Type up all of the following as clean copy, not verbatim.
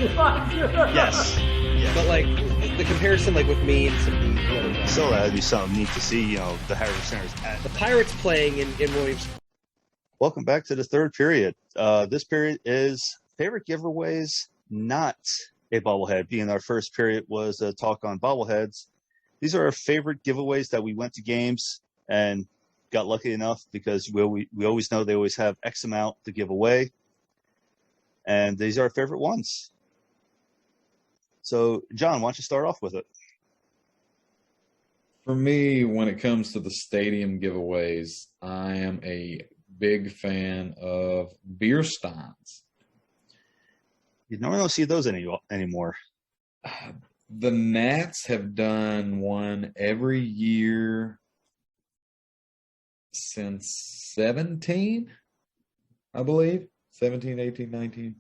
Yes. Yeah. But like the comparison, like with me and some of the other guys. So that'd be something neat to see, the Harris Centers. The Pirates playing in Williams. Welcome back to the third period. This period is favorite giveaways, not a bobblehead. Being our first period was a talk on bobbleheads. These are our favorite giveaways that we went to games and got lucky enough because we always know they always have X amount to give away. And these are our favorite ones. So, John, why don't you start off with it? For me, when it comes to the stadium giveaways, I am a big fan of Beer Steins. You normally don't see those anymore. The Nats have done one every year since 17, I believe. 17, 18, 19.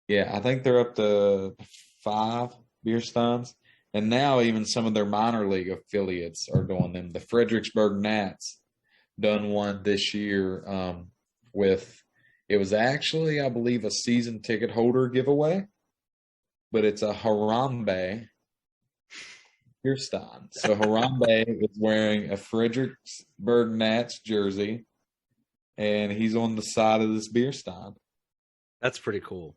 Yeah, I think they're up to 5 Beer Steins. And now even some of their minor league affiliates are doing them. The Fredericksburg Nats done one this year it was actually, I believe, a season ticket holder giveaway. But it's a Harambe Beer Stein. So Harambe is wearing a Fredericksburg Nats jersey, and he's on the side of this Beer Stein. That's pretty cool.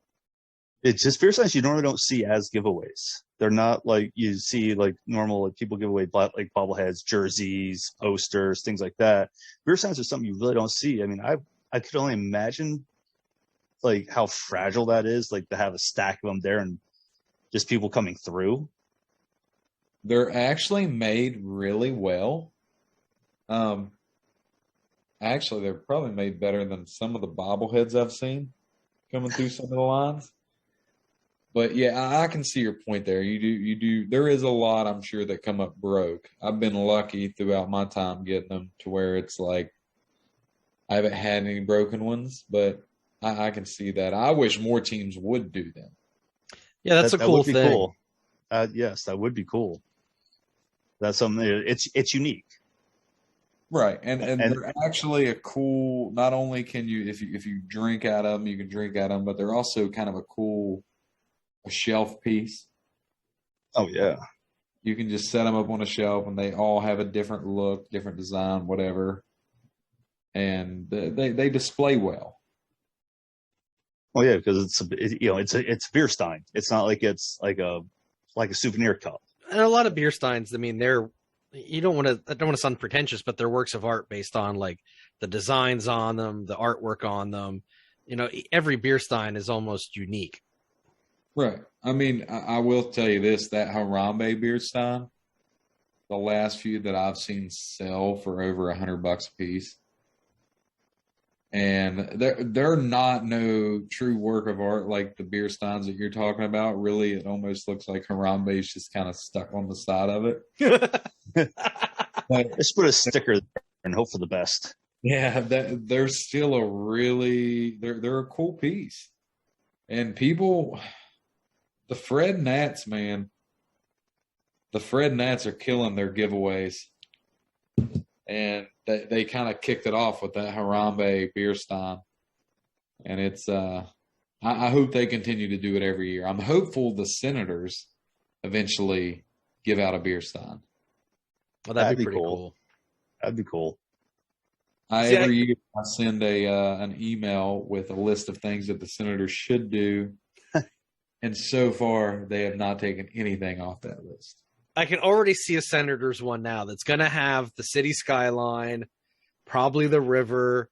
It's just Beer Steins you normally don't see as giveaways. They're not like you see like normal people give away like bobbleheads, jerseys, posters, things like that. Beer Steins are something you really don't see. I mean, I could only imagine like how fragile that is, like to have a stack of them there and just people coming through. They're actually made really well. Actually, they're probably made better than some of the bobbleheads I've seen coming through some of the lines. But yeah, I can see your point there. You do. There is a lot, I'm sure, that come up broke. I've been lucky throughout my time getting them to where it's like I haven't had any broken ones, but I can see that. I wish more teams would do them. Yeah, that's a cool thing. Cool. Yes, that would be cool. That's something. It's unique. Right, and they're actually a cool. Not only can you, if you drink out of them, you can drink out of them, but they're also kind of a shelf piece. Oh yeah, you can just set them up on a shelf, and they all have a different look, different design, whatever, and they display well. Oh yeah, because it's a beer stein. It's not like it's like a souvenir cup. And a lot of beer steins, I mean, I don't want to sound pretentious, but they're works of art based on like the designs on them, the artwork on them. Every beer stein is almost unique. Right. I mean, I will tell you this, that Harambe beer stein, the last few that I've seen sell for over $100 a piece. And they're not no true work of art like the beer steins that you're talking about. Really, it almost looks like Harambe is just kind of stuck on the side of it. Just put a sticker there and hope for the best. Yeah, they're still they're a cool piece. And people, the Fred Nats, man, the Fred Nats are killing their giveaways. And they kind of kicked it off with that Harambe beer stein. And it's I hope they continue to do it every year. I'm hopeful the Senators eventually give out a beer stein. Well, that'd be pretty cool. That'd be cool. Every year I send an email with a list of things that the Senators should do. And so far, they have not taken anything off that list. I can already see a Senators one now that's going to have the city skyline, probably the river.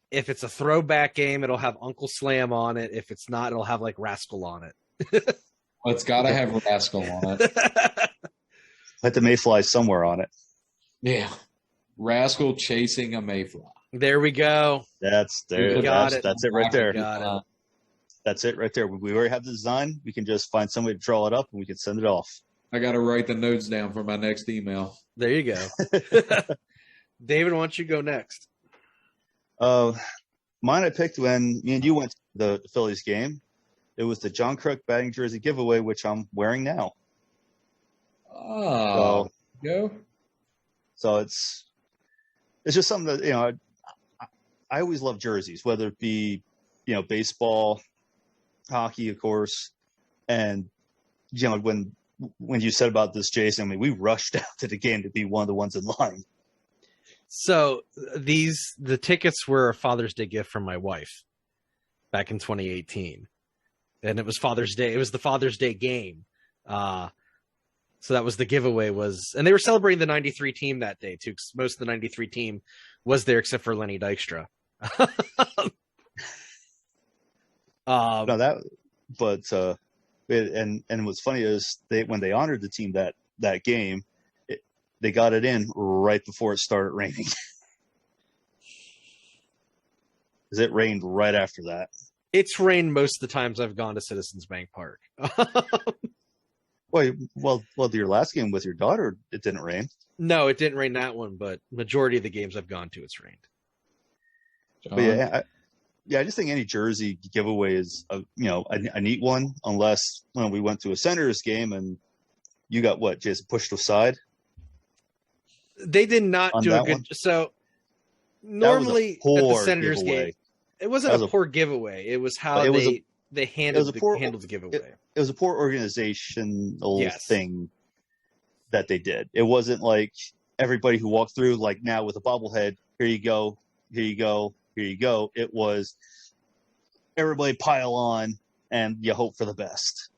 If it's a throwback game, it'll have Uncle Slam on it. If it's not, it'll have like Rascal on it. Well, it's got to have Rascal on it. Let the mayfly somewhere on it. Yeah. Rascal chasing a mayfly. There we go. That's it right there. Got it. That's it right there. We already have the design. We can just find somebody to draw it up and we can send it off. I got to write the notes down for my next email. There you go. David, why don't you go next? Mine I picked when me and you went to the Phillies game. It was the John Kruk batting jersey giveaway, which I'm wearing now. Oh, So it's just something that, I always love jerseys, whether it be, baseball, hockey, of course. And, when you said about this, Jason, I mean, we rushed out to the game to be one of the ones in line. So the tickets were a Father's Day gift from my wife back in 2018. And it was Father's Day. It was the Father's Day game. So that was the giveaway and they were celebrating the 93 team that day too, because most of the 93 team was there except for Lenny Dykstra. And what's funny is when they honored the team that game, they got it in right before it started raining. Because it rained right after that. It's rained most of the times I've gone to Citizens Bank Park. Well, your last game with your daughter, it didn't rain. No, it didn't rain that one, but majority of the games I've gone to, it's rained. But I just think any jersey giveaway is a neat one, unless when we went to a Senators game and you got just pushed aside. They did not do a good one. So normally at the Senators game, it wasn't a poor giveaway. It was how they handled the giveaway. It was a poor organizational thing that they did. It wasn't like everybody who walked through, like now with a bobblehead, here you go, here you go, here you go. It was everybody pile on and you hope for the best.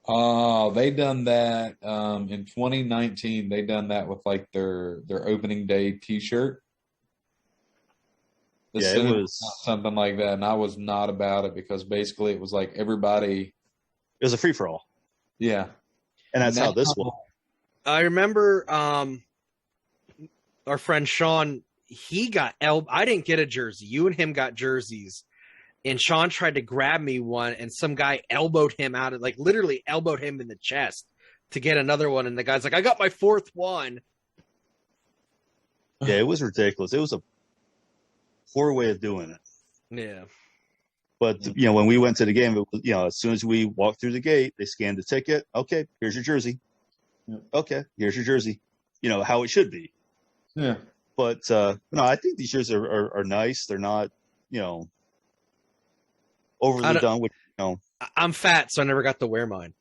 Oh, they done that in 2019. They done that with like their opening day T-shirt. It was something like that, and I was not about it because basically it was like everybody. It was a free for all. Yeah, and that's how this was. I remember our friend Sean. He got I didn't get a jersey. You and him got jerseys, and Sean tried to grab me one, and some guy elbowed him out, literally elbowed him in the chest to get another one, and the guy's like, "I got my fourth one." Yeah, it was ridiculous. It was a poor way of doing it. Yeah. But, when we went to the game, it was, as soon as we walked through the gate, they scanned the ticket. Okay, here's your jersey. Okay, here's your jersey. How it should be. Yeah. But, no, I think these jerseys are nice. They're not, overly done with, I'm fat, so I never got to wear mine.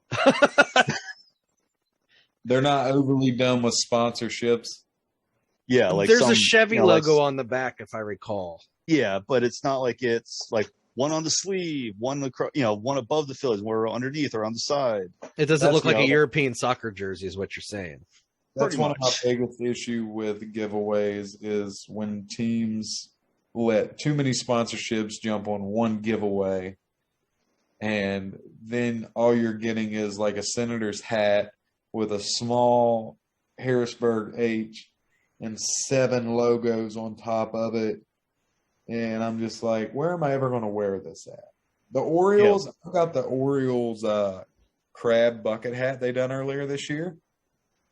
They're not overly done with sponsorships. Yeah, like there's a Chevy logo on the back, if I recall. Yeah, but it's not like it's like one on the sleeve, one above the Phillies, or underneath or on the side. It doesn't look like a European soccer jersey, is what you're saying. That's one of my biggest issue with giveaways is when teams let too many sponsorships jump on one giveaway, and then all you're getting is like a Senator's hat with a small Harrisburg H and 7 logos on top of it. And I'm just like, where am I ever going to wear this at? The Orioles, I got the Orioles crab bucket hat they done earlier this year.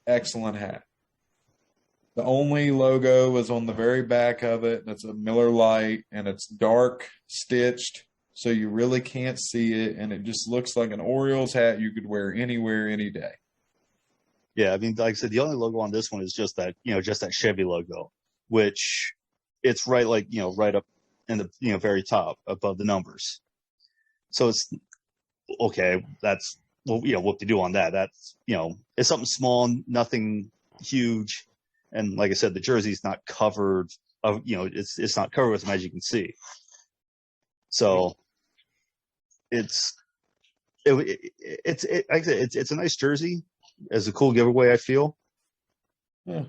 Excellent hat. The only logo is on the very back of it, and it's a Miller Lite, and it's dark stitched, so you really can't see it, and it just looks like an Orioles hat you could wear anywhere, any day. Yeah, I mean, like I said, the only logo on this one is just that, just that Chevy logo, which it's right up in the, very top above the numbers. So it's okay. That's, what to do on that. That's, it's something small, nothing huge. And like I said, the jersey's not covered it's not covered with them, as you can see. So it's a nice jersey. As a cool giveaway, I feel. Yeah.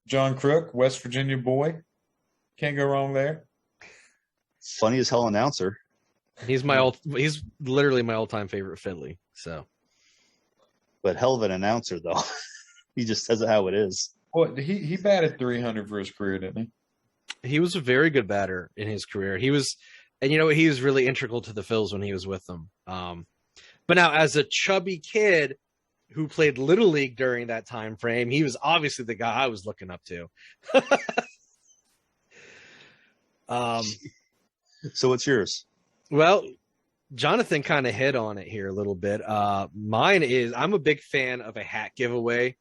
John Crook, West Virginia boy. Can't go wrong there. Funny as hell announcer. He's literally my all-time favorite Philly. So, but hell of an announcer though. He just says it how it is. Well, he batted 300 for his career, didn't he? He was a very good batter in his career. He was really integral to the Phils when he was with them. But now as a chubby kid who played Little League during that time frame, he was obviously the guy I was looking up to. So what's yours? Well, Jonathan kind of hit on it here a little bit. Mine is, I'm a big fan of a hat giveaway.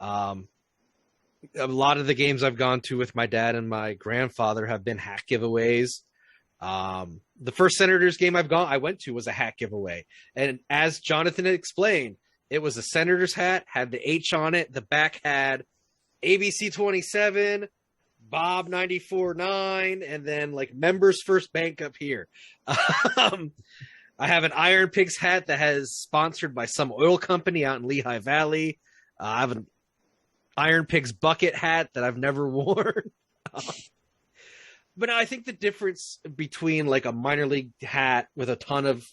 A lot of the games I've gone to with my dad and my grandfather have been hat giveaways. The first Senators game I went to was a hat giveaway. And as Jonathan had explained, it was a Senators hat, had the H on it. The back had ABC 27, Bob 94.9, and then like Members First Bank up here. I have an Iron Pigs hat that has sponsored by some oil company out in Lehigh Valley. I have an Iron Pigs bucket hat that I've never worn. But I think the difference between like a minor league hat with a ton of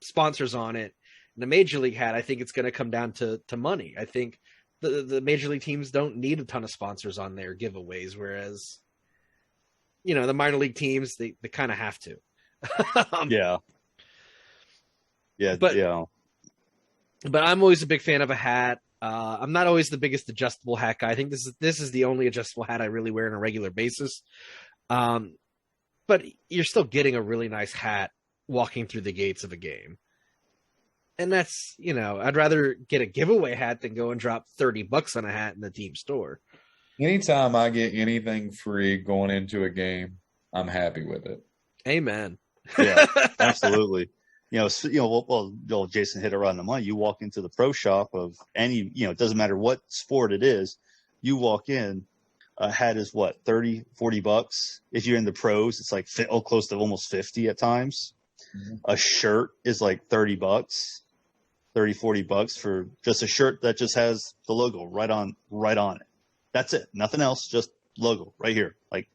sponsors on it and a major league hat, I think it's going to come down to money. I think the major league teams don't need a ton of sponsors on their giveaways, whereas, you know, the minor league teams, they kind of have to. Yeah. But I'm always a big fan of a hat. I'm not always the biggest adjustable hat guy. I think this is the only adjustable hat I really wear on a regular basis. But you're still getting a really nice hat walking through the gates of a game. And that's, you know, I'd rather get a giveaway hat than go and drop $30 on a hat in the team store. Anytime I get anything free going into a game, I'm happy with it. Amen. Yeah, absolutely. Well, Jason hit around the money. You walk into the pro shop of any, it doesn't matter what sport it is. You walk in, a hat is what, $30-$40. If you're in the pros, it's like close to almost 50 at times. Mm-hmm. A shirt is like $30-$40 for just a shirt that just has the logo right on it. That's it. Nothing else, just logo right here, like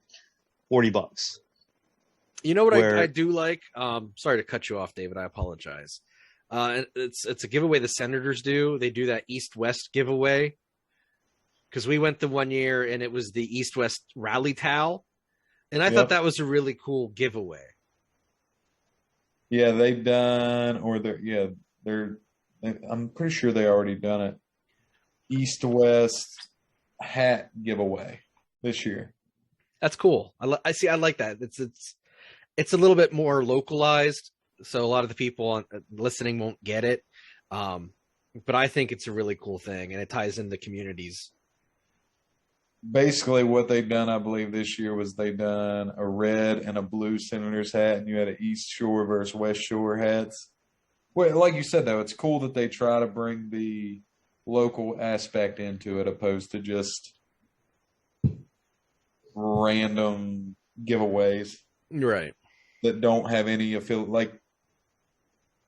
$40. You know what I do like? Sorry to cut you off, David. I apologize. It's a giveaway the Senators do. They do that East-West giveaway. Because we went the one year and it was the East-West rally towel. And I thought that was a really cool giveaway. Yeah, they've done, I'm pretty sure they already done it. East-West hat giveaway this year. That's cool. I like that. It's a little bit more localized, so a lot of the people listening won't get it. But I think it's a really cool thing, and it ties in the communities. Basically, what they've done, I believe, this year was they've done a red and a blue Senators hat, and you had an East Shore versus West Shore hats. Well, like you said, though, it's cool that they try to bring the local aspect into it, opposed to just random giveaways, right? That don't have any affiliate, like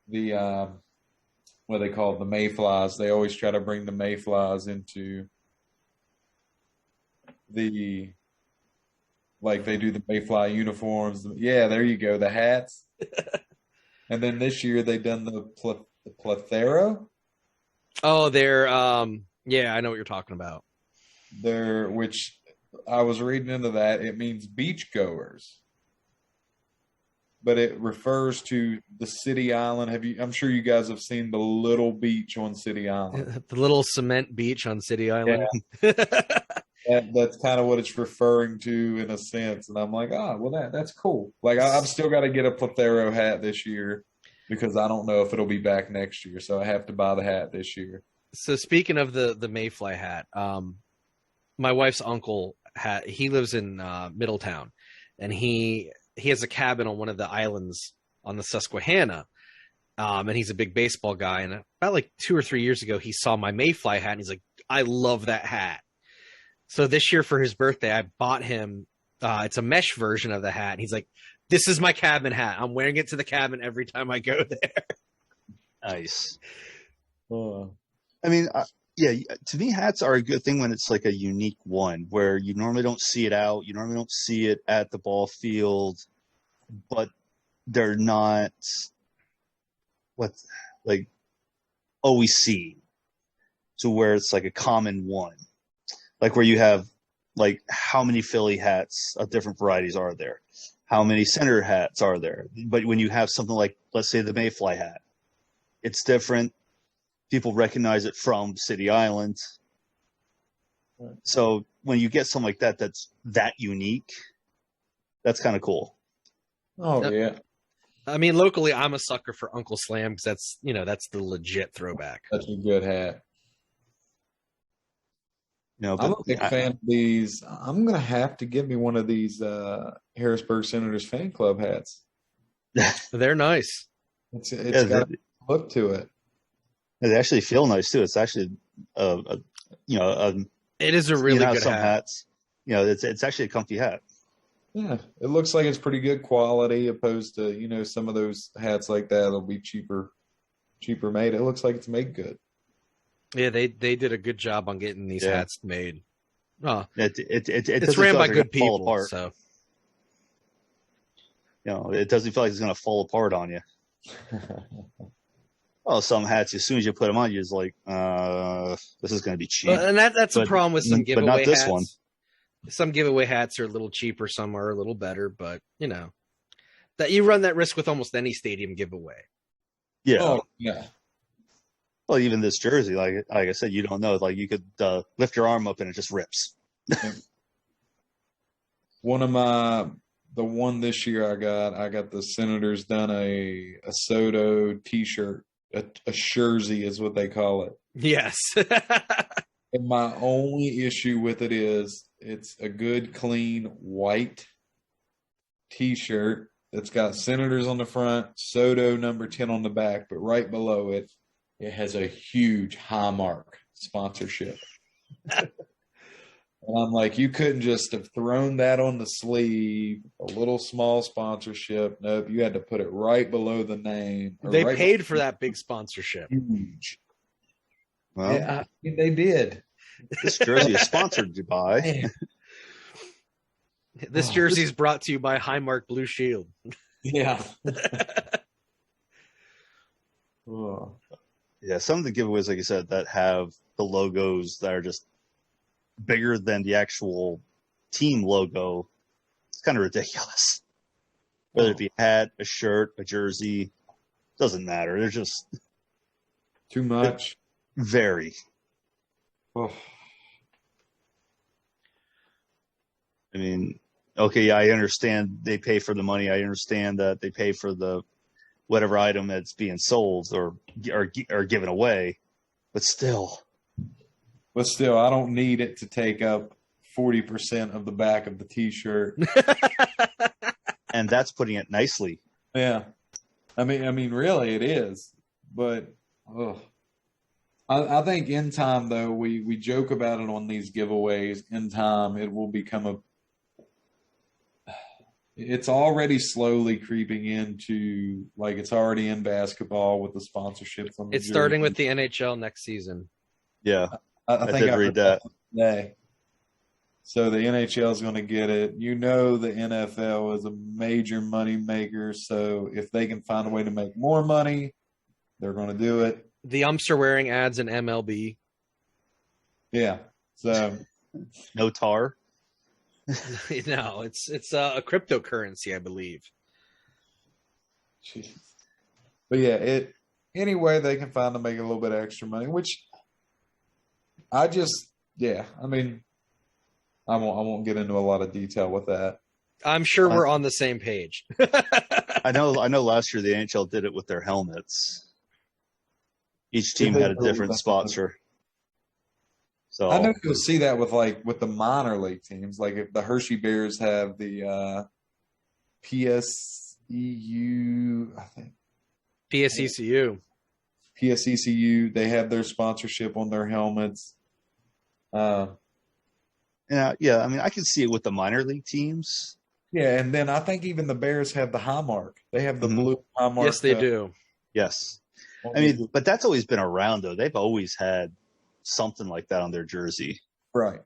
the what they call it, the mayflies. They always try to bring the mayflies into they do the mayfly uniforms. Yeah, there you go, the hats. And then this year they done the plethora. Oh, they're yeah, I know what you're talking about. Which I was reading into that. It means beachgoers, but it refers to the City Island. I'm sure you guys have seen the little beach on City Island. The little cement beach on City Island. Yeah. That's kind of what it's referring to in a sense. And I'm like, that's cool. Like I've still got to get a plethora hat this year because I don't know if it'll be back next year. So I have to buy the hat this year. So speaking of the mayfly hat, my wife's uncle he lives in Middletown, and he has a cabin on one of the islands on the Susquehanna. And he's a big baseball guy. And about like 2 or 3 years ago, he saw my mayfly hat and he's like, I love that hat. So this year for his birthday, I bought him, it's a mesh version of the hat. And he's like, this is my cabin hat. I'm wearing it to the cabin every time I go there. Nice. I mean, to me, hats are a good thing when it's like a unique one where you normally don't see it out. You normally don't see it at the ball field, but they're not always seen to where it's like a common one. Like where you have, like, how many Philly hats of different varieties are there? How many Senator hats are there? But when you have something like, let's say, the Mayfly hat, it's different. People recognize it from City Island. Right. So when you get something like that, that's that unique, that's kind of cool. Oh, yeah. I mean, locally, I'm a sucker for Uncle Slam because that's the legit throwback. That's a good hat. But I'm a big fan of these. I'm going to have to get me one of these Harrisburg Senators fan club hats. They're nice. It's Yeah, got a look to it. they actually feel nice too. It's actually, It is a really good some hat. hats. It's actually a comfy hat. Yeah, it looks like it's pretty good quality opposed to some of those hats like that will be cheaper made. It looks like it's made good. Yeah, they did a good job on getting these hats made. Oh, It's ran by like good fall people. apart. So it doesn't feel like it's going to fall apart on you. Well, some hats, as soon as you put them on, you're just like, this is going to be cheap. and that's a problem with some giveaway but not this hats. one. Some giveaway hats are a little cheaper, some are a little better, but that you run that risk with almost any stadium giveaway. Yeah. Oh, yeah. Well, even this jersey, like I said, you don't know. Like you could lift your arm up and it just rips. The one this year I got the Senators done a Soto T-shirt, a jersey is what they call it. Yes. And my only issue with it is it's a good, clean, white T-shirt that's got Senators on the front, Soto number 10 on the back, but right below it, it has a huge Highmark sponsorship. And I'm like, you couldn't just have thrown that on the sleeve, a little small sponsorship. Nope, you had to put it right below the name. They paid for that big sponsorship. Huge. Well, Yeah, they did. This jersey is sponsored by. This jersey is brought to you by Highmark Blue Shield. Yeah. Oh. Yeah, some of the giveaways, like you said, that have the logos that are just bigger than the actual team logo. It's kind of ridiculous. Whether it be a hat, a shirt, a jersey, doesn't matter. They're just Too much. very. Oh. I mean, okay, I understand they pay for the money. I understand that they pay for the whatever item that's being sold or given away, but still. But still, I don't need it to take up 40% of the back of the T-shirt. And that's putting it nicely. Yeah, I mean, really, it is. But I think in time, though, we joke about it on these giveaways. In time, it will become it's already slowly creeping into, like, it's already in basketball with the sponsorships on the It's starting with the NHL next season. Yeah, I think did read that today. So the NHL is going to get it. The NFL is a major money maker. So if they can find a way to make more money, they're going to do it. The umps are wearing ads in MLB. Yeah. So no tar. No, it's a cryptocurrency, I believe. Jeez. But yeah, any way they can find to make a little bit of extra money, which I mean, I won't get into a lot of detail with that. I'm sure we're on the same page. I know last year the NHL did it with their helmets. Each team had a different sponsor. So I know you'll see that with the minor league teams. Like if the Hershey Bears have the PSEU, I think. PSECU. PSECU, they have their sponsorship on their helmets. yeah, I mean, I can see it with the minor league teams. Yeah, and then I think even the Bears have the Highmark. They have the blue Highmark. Yes, they do. Yes. I mean, but that's always been around, though. They've always had something like that on their jersey. Right.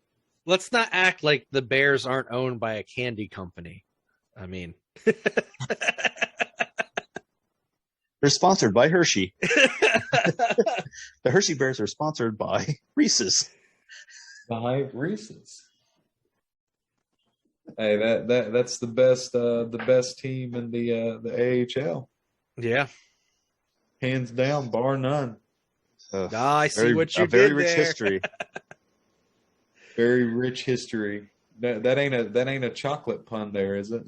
Let's not act like the Bears aren't owned by a candy company. I mean, they're sponsored by Hershey. The Hershey Bears are sponsored by Reese's. By Reese's. Hey, that's the best team in the AHL. Yeah. Hands down, bar none. I see what you did very rich there. history. Very rich history. That ain't a chocolate pun there, is it?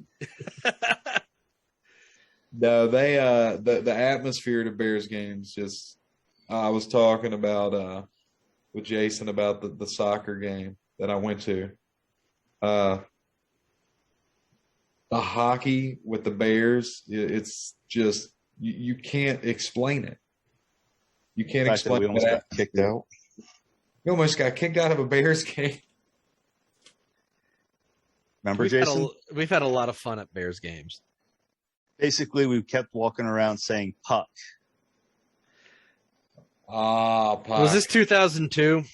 No, they the atmosphere at Bears games just. I was talking about with Jason about the soccer game that I went to. the hockey with the Bears, it's just you can't explain it. You can't The fact that explain we almost that. got kicked out. You almost got kicked out of a Bears game. Remember, Jason? We've had a lot of fun at Bears games. Basically, we kept walking around saying puck. Puck. Was this 2002?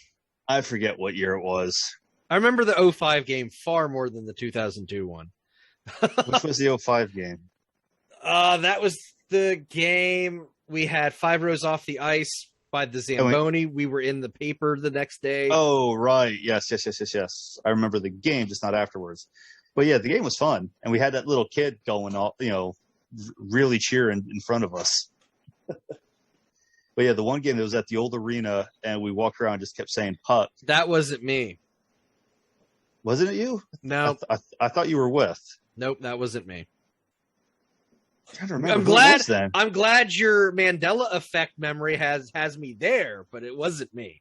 I forget what year it was. I remember the 05 game far more than the 2002 one. Which was the 05 game? That was the game we had 5 rows off the ice by the Zamboni. We were in the paper the next day. Oh, right. Yes. I remember the game, just not afterwards. But yeah, the game was fun. And we had that little kid going, really cheering in front of us. But yeah, the one game that was at the old arena and we walked around and just kept saying puck. That wasn't me. Wasn't it you? No. I thought you were with. Nope, that wasn't me. I'm trying to remember who it was then. I'm glad your Mandela effect memory has me there, but it wasn't me.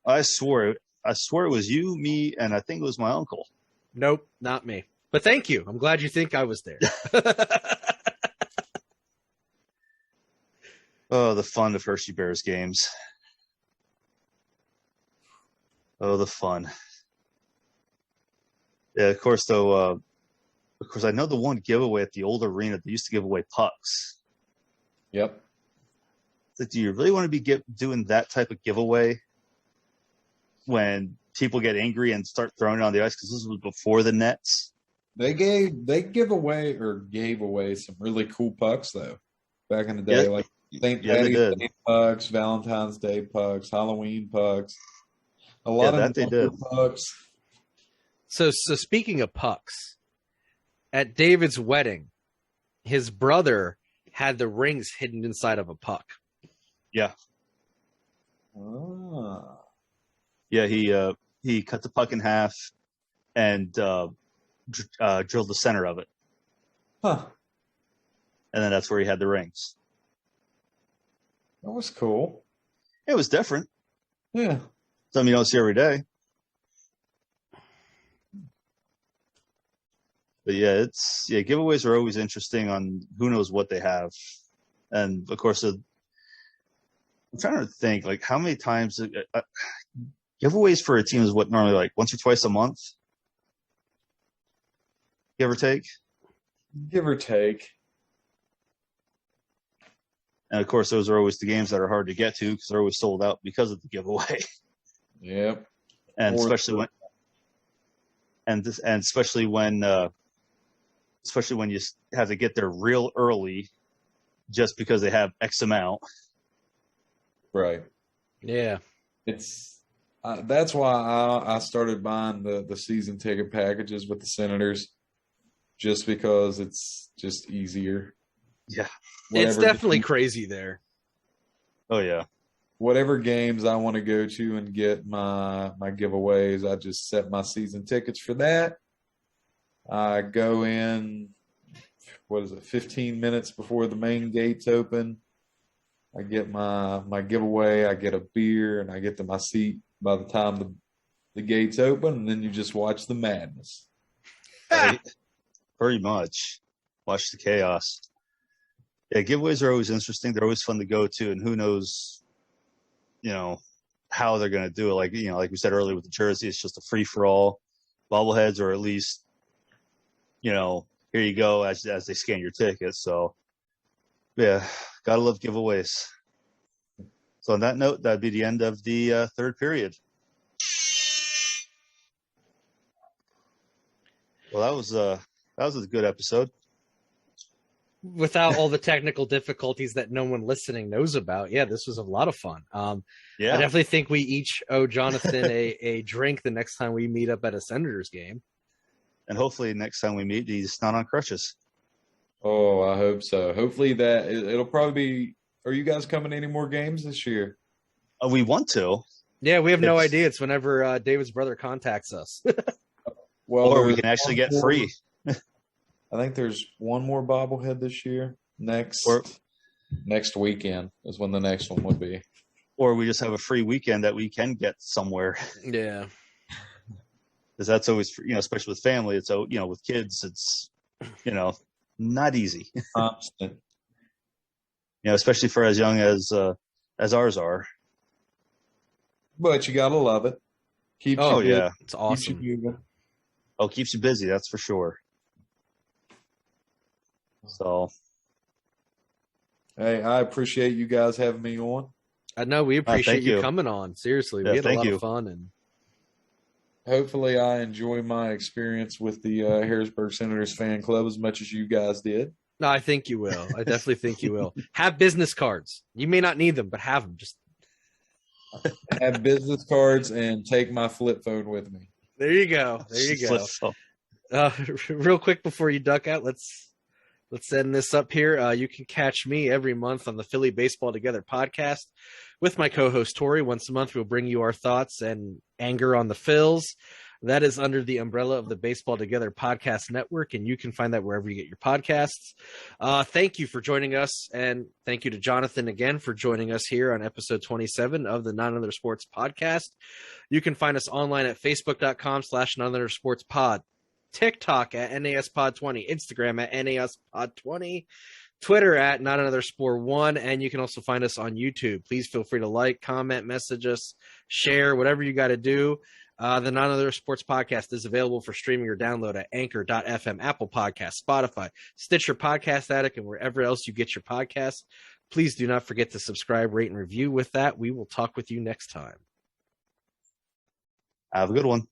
I swore it was you, me, and I think it was my uncle. Nope, not me. But thank you. I'm glad you think I was there. Oh, the fun of Hershey Bears games. Oh, the fun. Yeah, of course, though, I know the one giveaway at the old arena, they used to give away pucks. Yep. Like, do you really want to be doing that type of giveaway when people get angry and start throwing it on the ice? Because this was before the nets. They gave away some really cool pucks though back in the day, like St. Patty's Day pucks, Valentine's Day pucks, Halloween pucks. A lot of they did. Pucks. So speaking of pucks, at David's wedding, his brother had the rings hidden inside of a puck. Yeah. Ah. Yeah, he cut the puck in half and drilled the center of it. Huh. And then that's where he had the rings. That was cool. It was different. Yeah. Something you don't see every day. But yeah, giveaways are always interesting on who knows what they have. And of course, I'm trying to think, like, how many times giveaways for a team is what normally like once or twice a month? Give or take? Give or take. And of course, those are always the games that are hard to get to because they're always sold out because of the giveaway. Yep. And especially when you have to get there real early just because they have X amount. Right. Yeah. It's that's why I started buying the season ticket packages with the Senators, just because it's just easier. Yeah. It's definitely crazy there. Oh, yeah. Whatever games I want to go to and get my giveaways, I just set my season tickets for that. I go in, 15 minutes before the main gates open. I get my giveaway, I get a beer, and I get to my seat by the time the gates open, and then you just watch the madness. Very much. Watch the chaos. Yeah, giveaways are always interesting. They're always fun to go to, and who knows, how they're going to do it. Like, like we said earlier with the jersey, it's just a free-for-all. Bobbleheads are at least, here you go as they scan your tickets. So, yeah, gotta love giveaways. So on that note, that'd be the end of the third period. Well, that was a good episode. Without all the technical difficulties that no one listening knows about. Yeah, this was a lot of fun. Yeah. I definitely think we each owe Jonathan a drink the next time we meet up at a Senators game. And hopefully next time we meet, he's not on crutches. Oh, I hope so. Hopefully it'll probably be. Are you guys coming to any more games this year? We want to. Yeah, we have no idea. It's whenever David's brother contacts us. Well, or we can actually get free. I think there's one more bobblehead this year. Next weekend is when the next one would be. Or we just have a free weekend that we can get somewhere. Yeah. because that's always, especially with family, it's, with kids, it's, not easy, Constant. especially for as young as ours are. But you gotta love it. Keeps Oh, you good, yeah. It's awesome. keeps you moving. Oh, keeps you busy, that's for sure. So, Hey, I appreciate you guys having me on. I know we appreciate thank you you. coming on. Seriously, Yeah, we had a thank lot you. of fun, and Hopefully, I enjoy my experience with the Harrisburg Senators fan club as much as you guys did. no, I think you will. I definitely think you will. Have business cards. You may not need them, but have them. Just Have business cards and take my flip phone with me. there you go. There you go. Real quick before you duck out, let's end this up here. You can catch me every month on the Philly Baseball Together podcast with my co-host Tori. Once a month, we'll bring you our thoughts and anger on the Phils. That is under the umbrella of the Baseball Together podcast network, and you can find that wherever you get your podcasts. Thank you for joining us, and thank you to Jonathan again for joining us here on episode 27 of the Not Another Sports podcast. You can find us online at facebook.com/notanothersportspod. TikTok at NASPod20, Instagram at NASPod20, Twitter at Not Another Sport 1, and you can also find us on YouTube. Please feel free to like, comment, message us, share, whatever you got to do. The Not Another Sports podcast is available for streaming or download at Anchor.fm, Apple Podcasts, Spotify, Stitcher, Podcast Addict, and wherever else you get your podcasts. Please do not forget to subscribe, rate, and review. With that, we will talk with you next time. Have a good one.